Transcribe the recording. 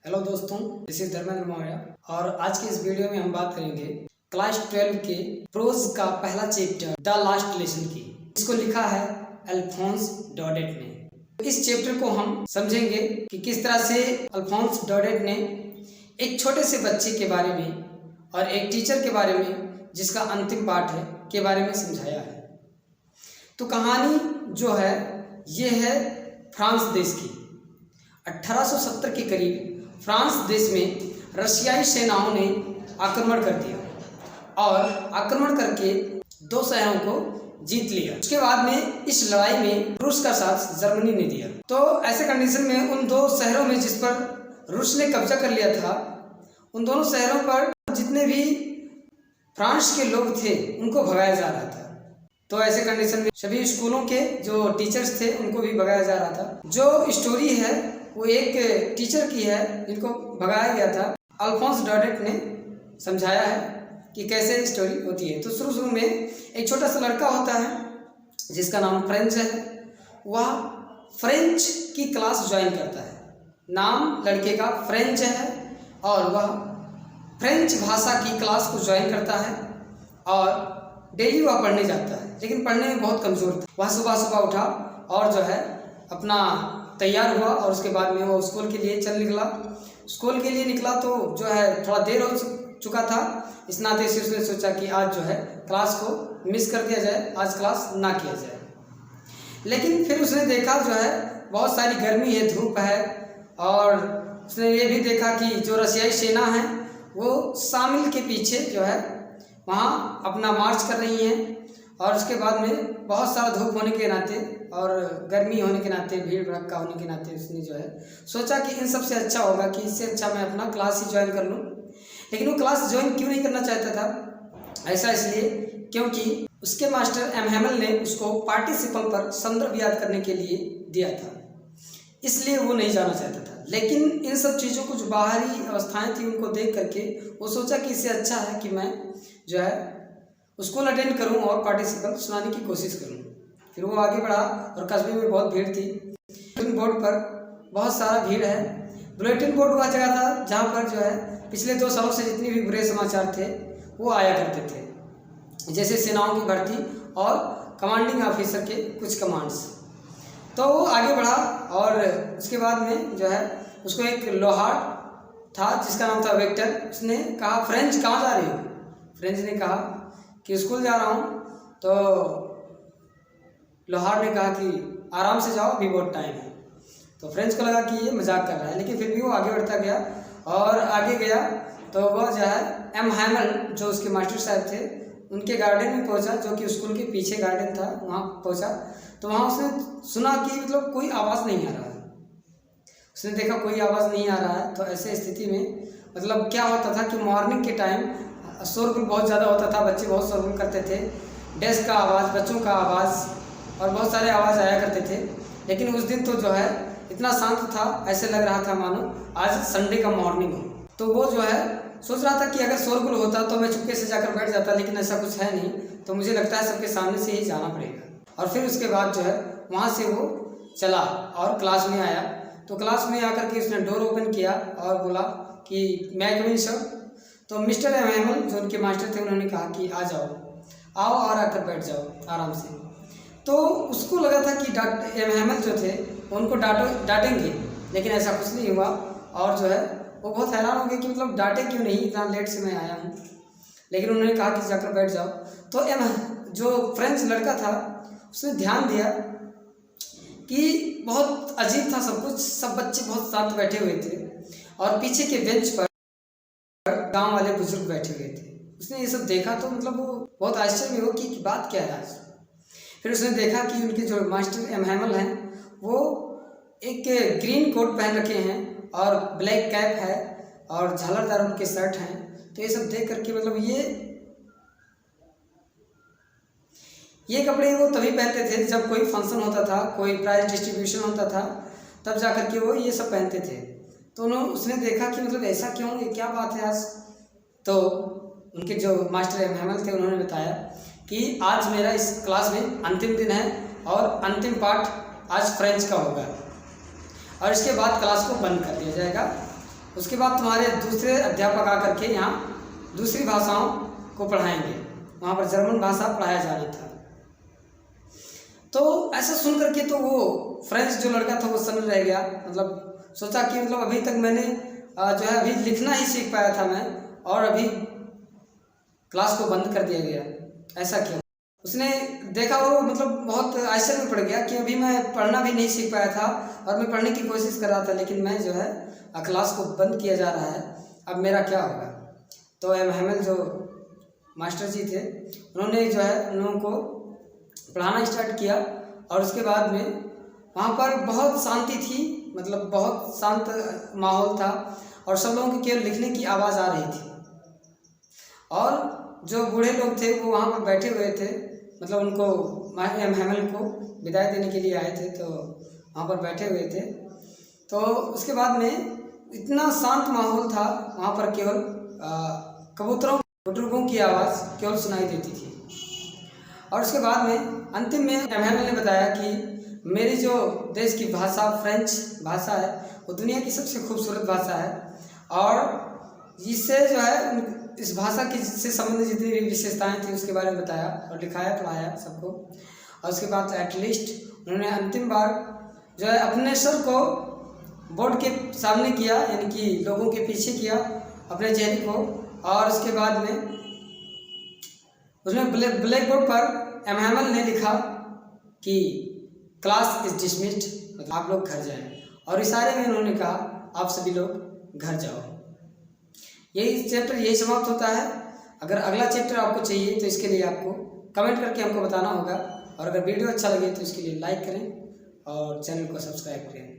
Hello दोस्तों, this is Dharmendra Maurya और आज के इस वीडियो में हम बात करेंगे क्लास 12 के प्रोज का पहला चैप्टर द लास्ट लेसन की। इसको लिखा है अल्फोंस डॉडेट ने। इस चैप्टर को हम समझेंगे कि किस तरह से अल्फोंस डॉडेट ने एक छोटे से बच्चे के बारे में और एक टीचर के बारे में जिसका अंतिम पार्ट है के बारे में समझाया है। तो कहानी जो है ये है फ्रांस देश की। 1870 के करीब फ्रांस देश में रशियाई सेनाओं ने आक्रमण कर दिया और आक्रमण करके 2 शहरों को जीत लिया। उसके बाद में इस लड़ाई में रूस का साथ जर्मनी ने दिया। तो ऐसे कंडीशन में उन 2 शहरों में जिस पर रूस ने कब्जा कर लिया था, उन दोनों शहरों पर जितने भी फ्रांस के लोग थे उनको भगाया जा रहा था। तो ऐसे कंडीशन में सभी स्कूलों के जो टीचर्स थे उनको भी भगाया जा रहा था। जो स्टोरी है वो एक टीचर की है जिनको भगाया गया था। अल्फोंस डॉडेट ने समझाया है कि कैसे स्टोरी होती है। तो शुरू में एक छोटा सा लड़का होता है जिसका नाम फ्रेंच है। वह फ्रेंच की क्लास ज्वाइन करता है। नाम लड़के का फ्रेंच है और वह फ्रेंच भाषा की क्लास को ज्वाइन करता है और डेली वह पढ़ने जाता है, लेकिन पढ़ने में बहुत कमज़ोर था। वह सुबह उठा और जो है अपना तैयार हुआ और उसके बाद में वो स्कूल के लिए चल निकला। स्कूल के लिए निकला तो जो है थोड़ा देर हो चुका था। इस नाते से उसने सोचा कि आज जो है क्लास को मिस कर दिया जाए, आज क्लास ना किया जाए। लेकिन फिर उसने देखा जो है बहुत सारी गर्मी है, धूप है, और उसने ये भी देखा कि जो रशियाई सेना है वो शामिल के पीछे जो है वहाँ अपना मार्च कर रही हैं। और उसके बाद में बहुत सारा धूप होने के नाते और गर्मी होने के नाते, भीड़ भड़क्का होने के नाते उसने जो है सोचा कि इन सबसे अच्छा होगा कि इससे अच्छा मैं अपना क्लास ही ज्वाइन कर लूँ। लेकिन वो क्लास ज्वाइन क्यों नहीं करना चाहता था? ऐसा इसलिए क्योंकि उसके मास्टर एम हैमल ने उसको पार्टिसिपल पर संदर्भ याद करने के लिए दिया था, इसलिए वो नहीं जाना चाहता था। लेकिन इन सब चीज़ों को जो बाहरी अवस्थाएँ थी उनको देख करके वो सोचा कि इससे अच्छा है कि मैं जो है स्कूल अटेंड करूं और पार्टिसिपल सुनाने की कोशिश करूं। फिर वो आगे बढ़ा और कस्बे में बहुत भीड़ थी। बुलेटिन बोर्ड पर बहुत सारा भीड़ है। बुलेटिन बोर्ड वह जगह था जहां पर जो है पिछले 2 सालों से जितने भी बुरे समाचार थे वो आया करते थे, जैसे सेनाओं की भर्ती और कमांडिंग ऑफिसर के कुछ कमांड्स। तो वो आगे बढ़ा और उसके बाद में जो है उसको एक लोहार था जिसका नाम था वेक्टर। उसने कहा, फ्रेंच कहाँ जा रही हो? फ्रेंच ने कहा कि स्कूल जा रहा हूँ। तो लोहार ने कहा कि आराम से जाओ, अभी बहुत टाइम है। तो फ्रेंच को लगा कि ये मजाक कर रहा है, लेकिन फिर भी वो आगे बढ़ता गया और आगे गया तो वह जो है एम हैमल जो उसके मास्टर साहब थे उनके गार्डन में पहुंचा, जो कि स्कूल के पीछे गार्डन था। वहाँ पहुंचा तो वहाँ उसने सुना कि मतलब कोई आवाज़ नहीं आ रहा है। उसने देखा कोई आवाज़ नहीं आ रहा है। तो ऐसे स्थिति में मतलब क्या होता था कि मॉर्निंग के टाइम शोरगुल बहुत ज़्यादा होता था, बच्चे बहुत शोरगुल करते थे, डेस्क का आवाज़, बच्चों का आवाज़ और बहुत सारे आवाज़ आया करते थे। लेकिन उस दिन तो जो है इतना शांत था, ऐसे लग रहा था मानो आज संडे का मॉर्निंग हो। तो वो जो है सोच रहा था कि अगर शोरगुल होता तो मैं चुपके से जाकर बैठ जाता, लेकिन ऐसा कुछ है नहीं, तो मुझे लगता है सबके सामने से ही जाना पड़ेगा। और फिर उसके बाद जो है वहाँ से वो चला और क्लास में आया। तो क्लास में आकर के उसने डोर ओपन किया और बोला कि मैं कम इन सर। तो मिस्टर एम हैमल जो उनके मास्टर थे उन्होंने कहा कि आ जाओ, आओ और आकर बैठ जाओ आराम से। तो उसको लगा था कि एम हैमल जो थे उनको डांटेंगे, लेकिन ऐसा कुछ नहीं हुआ। और जो है वो बहुत हैरान हो गए कि मतलब डांटे क्यों नहीं, इतना लेट से मैं आया हूँ। लेकिन उन्होंने कहा कि जाकर बैठ जाओ। तो जो फ्रेंच लड़का था उसने ध्यान दिया कि बहुत अजीब था सब कुछ। सब बच्चे बहुत शांत बैठे हुए थे और पीछे के बेंच पर गांव वाले बुजुर्ग बैठे हुए थे। उसने ये सब देखा तो मतलब वो बहुत आश्चर्य में हो कि बात क्या है आज। फिर उसने देखा कि उनके जो मास्टर एम हैमल हैं वो एक ग्रीन कोट पहन रखे हैं और ब्लैक कैप है और झालरदार उनके शर्ट हैं। तो ये सब देख करके मतलब ये कपड़े वो तभी पहनते थे जब कोई फंक्शन होता था, कोई प्राइज डिस्ट्रीब्यूशन होता था, तब जा कर के वो ये सब पहनते थे। तो उसने देखा कि मतलब ऐसा क्यों, ये क्या बात है आज। तो उनके जो मास्टर एम हैमल थे उन्होंने बताया कि आज मेरा इस क्लास में अंतिम दिन है और अंतिम पार्ट आज फ्रेंच का होगा और इसके बाद क्लास को बंद कर दिया जाएगा। उसके बाद तुम्हारे दूसरे अध्यापक आकर के यहाँ दूसरी भाषाओं को पढ़ाएंगे। वहाँ पर जर्मन भाषा पढ़ाया जा रहा था। तो ऐसा सुन करके तो वो फ्रेंच जो लड़का था वो सन रह गया, मतलब सोचा कि मतलब अभी तक मैंने जो है अभी लिखना ही सीख पाया था मैं, और अभी क्लास को बंद कर दिया गया, ऐसा क्यों। उसने देखा, वो मतलब बहुत आश्चर्य में पड़ गया कि अभी मैं पढ़ना भी नहीं सीख पाया था और मैं पढ़ने की कोशिश कर रहा था, लेकिन मैं जो है क्लास को बंद किया जा रहा है, अब मेरा क्या होगा। तो एम हैमेल जो मास्टर जी थे उन्होंने जो है उन लोगों को पढ़ाना स्टार्ट किया, और उसके बाद में वहाँ पर बहुत शांति थी, मतलब बहुत शांत माहौल था, और सब लोगों की केवल लिखने की आवाज़ आ रही थी। और जो बूढ़े लोग थे वो वहाँ पर बैठे हुए थे, मतलब उनको एम हैमेल को विदाई देने के लिए आए थे, तो वहाँ पर बैठे हुए थे। तो उसके बाद में इतना शांत माहौल था, वहाँ पर केवल कबूतरों बुजुर्गों की आवाज़ केवल सुनाई देती थी। और उसके बाद में अंतिम में एम हैमेल ने बताया कि मेरी जो देश की भाषा फ्रेंच भाषा है वो दुनिया की सबसे खूबसूरत भाषा है, और इससे जो है इस भाषा की से संबंधित जितनी भी विशेषताएं थी उसके बारे में बताया और दिखाया, पढ़ाया सबको। और उसके बाद एटलीस्ट उन्होंने अंतिम बार जो है अपने सर को बोर्ड के सामने किया, यानी कि लोगों के पीछे किया अपने चेहरे को, और उसके बाद में उसमें ब्लैक बोर्ड पर एम हैमेल ने लिखा कि क्लास इज डिसमिस्ड, मतलब आप लोग घर जाएं, और इशारे में उन्होंने कहा आप सभी लोग घर जाओ। यही चैप्टर यही समाप्त होता है। अगर अगला चैप्टर आपको चाहिए तो इसके लिए आपको कमेंट करके हमको बताना होगा, और अगर वीडियो अच्छा लगे तो इसके लिए लाइक करें और चैनल को सब्सक्राइब करें।